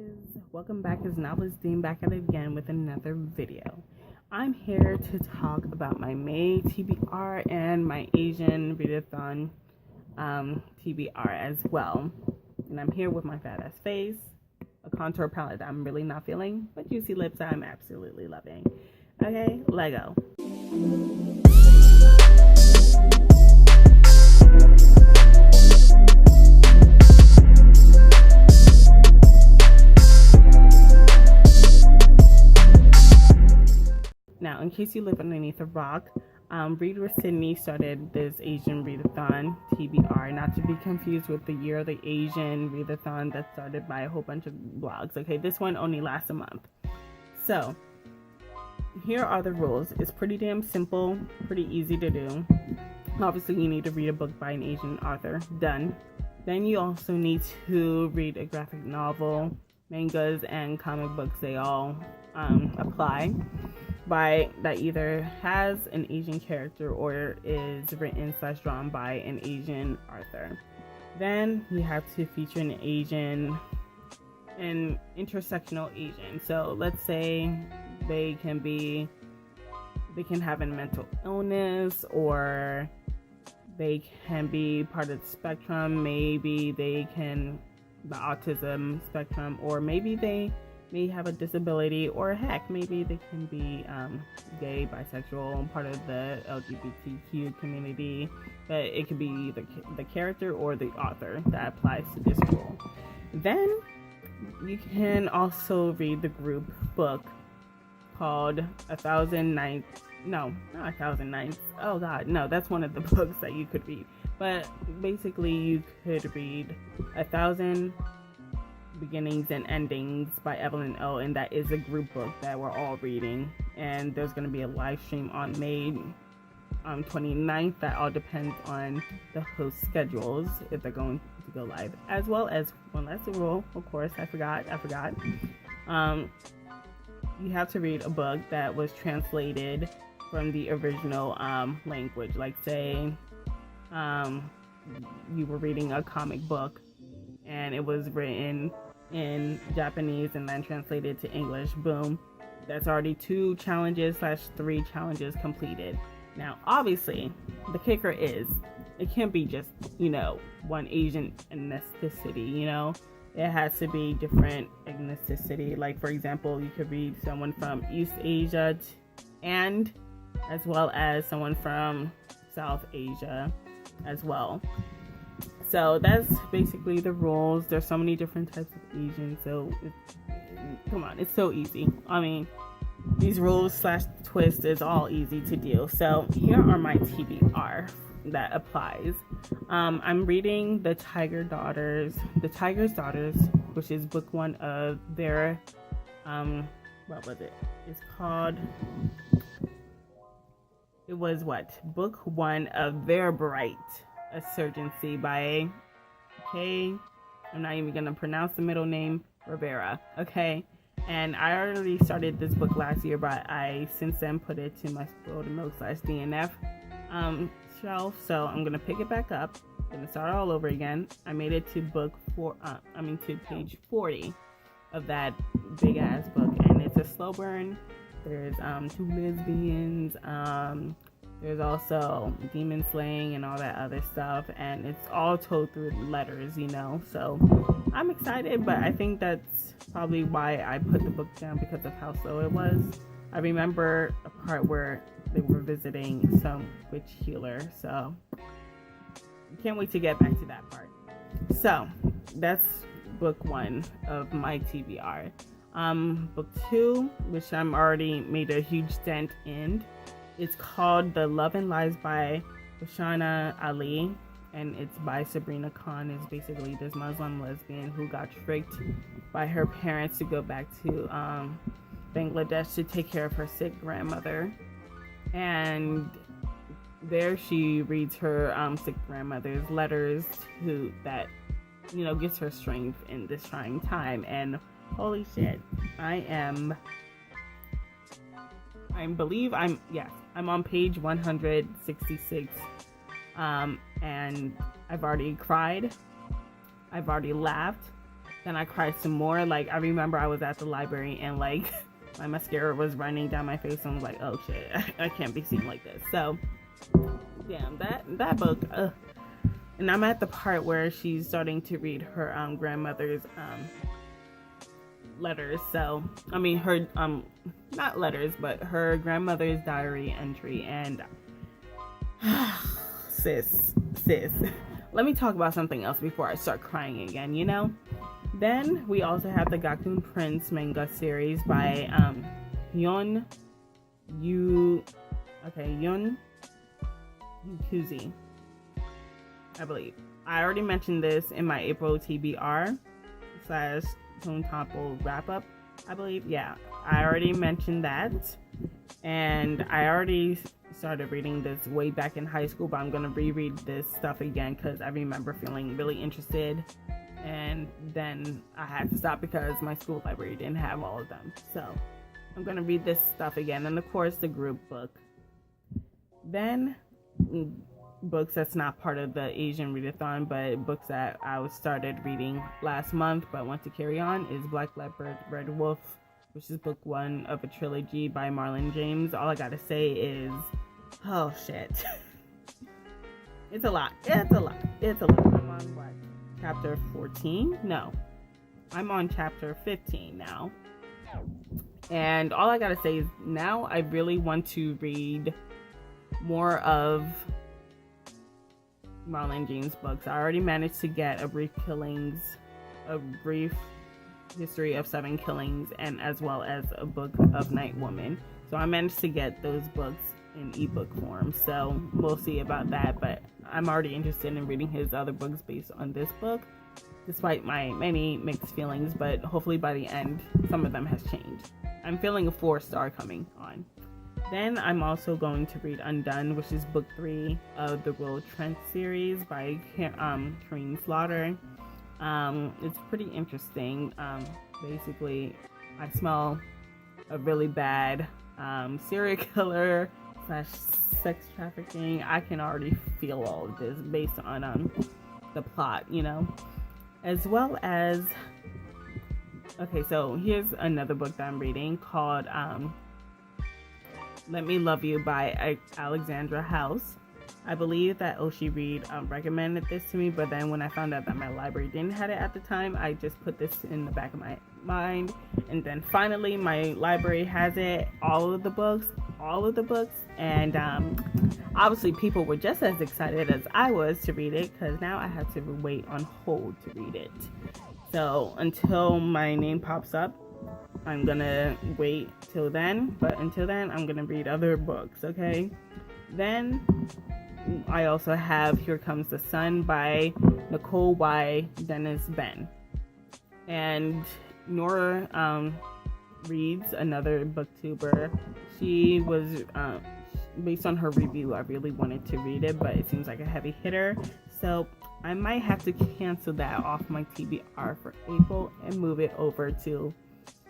bitches, welcome back. It's Novelist Dean back at it again with another video. I'm here to talk about my May TBR and my Asian Readathon TBR as well. And I'm here with my fat ass face, a contour palette that I'm really not feeling, but juicy lips I'm absolutely loving. Okay, Lego. Now, in case you live underneath a rock, Readwithcindy started this Asian Readathon TBR, not to be confused with the Year of the Asian Readathon that's started by a whole bunch of blogs. Okay, this one only lasts a month. So, here are the rules. It's pretty damn simple, pretty easy to do. Obviously, you need to read a book by an Asian author. Done. Then you also need to read a graphic novel, mangas, and comic books. They all apply. That either has an Asian character or is written / drawn by an Asian author. Then you have to feature an intersectional Asian. So let's say they can have a mental illness, or they can be part of the spectrum. Maybe the autism spectrum, or maybe they may have a disability, or heck, maybe they can be gay, bisexual, part of the LGBTQ community. But it could be the character or the author that applies to this rule. Then you can also read the group book called 1,000 Nights. No, not 1,000 Nights. Oh God, no, that's one of the books that you could read. But basically, you could read 1,000 Beginnings and Endings by Evelyn O, and that is a group book that we're all reading. And there's going to be a live stream on May 29th. That all depends on the host schedules, if they're going to go live. As well as one last rule, of course, I forgot. You have to read a book that was translated from the original language. Like, say you were reading a comic book and it was written in Japanese and then translated to English. Boom, that's already 2 challenges / 3 challenges completed. Now, obviously, the kicker is it can't be just, one Asian ethnicity, It has to be different ethnicity. Like, for example, you could read someone from East Asia and as well as someone from South Asia as well. So that's basically the rules. There's so many different types of Asian, so come on, it's so easy. I mean, these rules / twist is all easy to do. So here are my TBR that applies. I'm reading The Tiger's Daughters, which is book 1 of their what was it? It was book 1 of Their Bright Insurgency by I'm not even gonna pronounce the middle name, Rivera. Okay, and I already started this book last year, but I since then put it to my spoiled milk / DNF shelf. So I'm gonna pick it back up. I'm gonna start all over again. I made it to to page 40 of that big ass book, and it's a slow burn. There's 2 lesbians. There's also demon slaying and all that other stuff, and it's all told through letters, So I'm excited, but I think that's probably why I put the book down, because of how slow it was. I remember a part where they were visiting some witch healer, so can't wait to get back to that part. So that's book 1 of my TBR. Book 2, which I'm already made a huge dent in. It's called The Love and Lies by Bashana Ali, and it's by Sabrina Khan. It's basically this Muslim lesbian who got tricked by her parents to go back to Bangladesh to take care of her sick grandmother. And there she reads her sick grandmother's letters that gives her strength in this trying time. And holy shit, I'm on page 166, and I've already cried, I've already laughed, Then I cried some more. Like, I remember I was at the library and like my mascara was running down my face, and I was like, oh shit, I can't be seen like this. So damn, that book. And I'm at the part where she's starting to read her grandmother's letters. So I mean, her not letters, but her grandmother's diary entry. And sis, let me talk about something else before I start crying again, you know? Then we also have the Gakuen Prince manga series by Yun Yukuzi, I believe. I already mentioned this in my April TBR / Tone Topple wrap up, I believe. Yeah, I already mentioned that, and I already started reading this way back in high school, but I'm gonna reread this stuff again because I remember feeling really interested, and then I had to stop because my school library didn't have all of them. So I'm gonna read this stuff again, and of course the group book. Then books that's not part of the Asian Readathon, but books that I started reading last month but want to carry on is Black Leopard, Red Wolf, which is book 1 of a trilogy by Marlon James. All I gotta say is, oh shit. It's a lot. I'm on what? Chapter 14? No. I'm on chapter 15 now. And all I gotta say is now I really want to read more of Marlon James books. I already managed to get a brief history of 7 killings, and as well as a book of Night Woman. So I managed to get those books in ebook form. So we'll see about that, but I'm already interested in reading his other books based on this book, despite my many mixed feelings, but hopefully by the end some of them has changed. I'm feeling a 4-star coming on. Then I'm also going to read Undone, which is book 3 of the Will Trent series by Kareem Slaughter. It's pretty interesting. Basically, I smell a really bad serial killer / sex trafficking. I can already feel all of this based on the plot, you know, as well as. Okay, so here's another book that I'm reading called Let Me Love You by Alexandra House. I believe that Oshi Reed recommended this to me, but then when I found out that my library didn't have it at the time, I just put this in the back of my mind. And then finally my library has it, all of the books, and obviously people were just as excited as I was to read it, because now I have to wait on hold to read it. So until my name pops up, I'm gonna wait till then, but until then I'm gonna read other books, okay? Then I also have Here Comes the Sun by Nicole Y. Dennis Ben. And Nora reads, another booktuber. She was, based on her review, I really wanted to read it, but it seems like a heavy hitter. So I might have to cancel that off my TBR for April and move it over to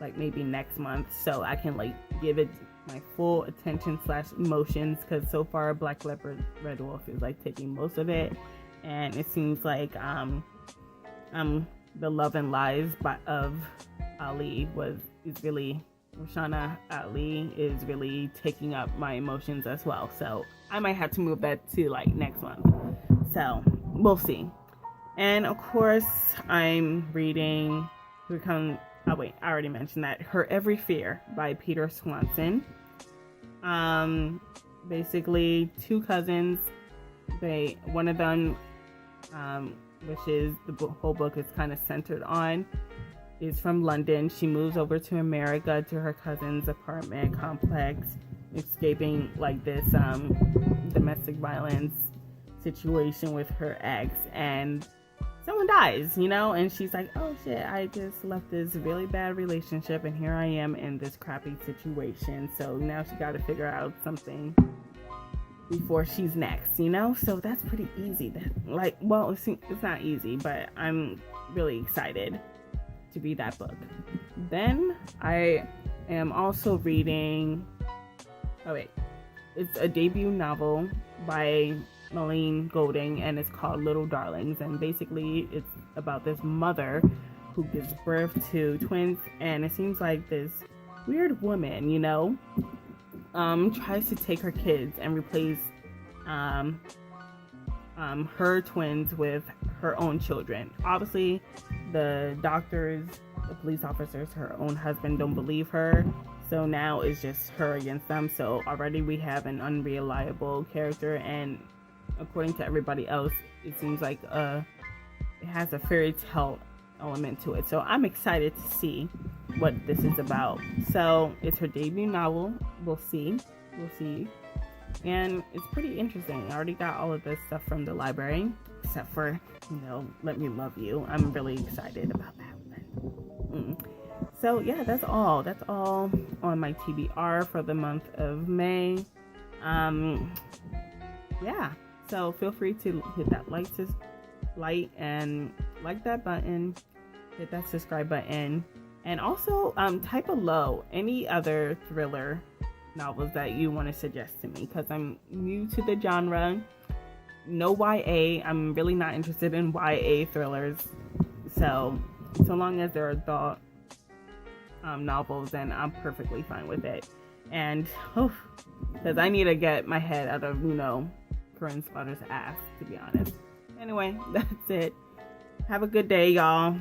like maybe next month, so I can like give it my full attention / emotions, because so far Black Leopard Red Wolf is like taking most of it, and it seems like the Love and Lies of Ali is really, Roshana Ali is really taking up my emotions as well, so I might have to move that to like next month, so we'll see. And of course I'm reading I already mentioned that, Her Every Fear by Peter Swanson. Basically 2 cousins, one of them, which is the whole book is kind of centered on, is from London. She moves over to America to her cousin's apartment complex, escaping like this domestic violence situation with her ex, and someone dies, you know, and she's like, oh shit, I just left this really bad relationship and here I am in this crappy situation, so now she got to figure out something before she's next, you know. So that's pretty easy. It's not easy, but I'm really excited to read that book. Then I am also reading, it's a debut novel by Malene Golding, and it's called Little Darlings, and basically it's about this mother who gives birth to twins, and it seems like this weird woman, you know, tries to take her kids and replace her twins with her own children. Obviously, the doctors, the police officers, her own husband don't believe her. So now it's just her against them. So already we have an unreliable character, and according to everybody else, it seems like it has a fairy tale element to it. So I'm excited to see what this is about. So it's her debut novel. We'll see. And it's pretty interesting. I already got all of this stuff from the library, except for, you know, Let Me Love You. I'm really excited about that one. So yeah, that's all on my TBR for the month of May. Yeah, so feel free to hit that like that button, hit that subscribe button, and also type below any other thriller novels that you want to suggest to me, because I'm new to the genre. No YA. I'm really not interested in YA thrillers, so long as they're adult novels, then I'm perfectly fine with it. And because I need to get my head out of, you know, Corinne Slaughter's ass, to be honest. Anyway, that's it. Have a good day, y'all.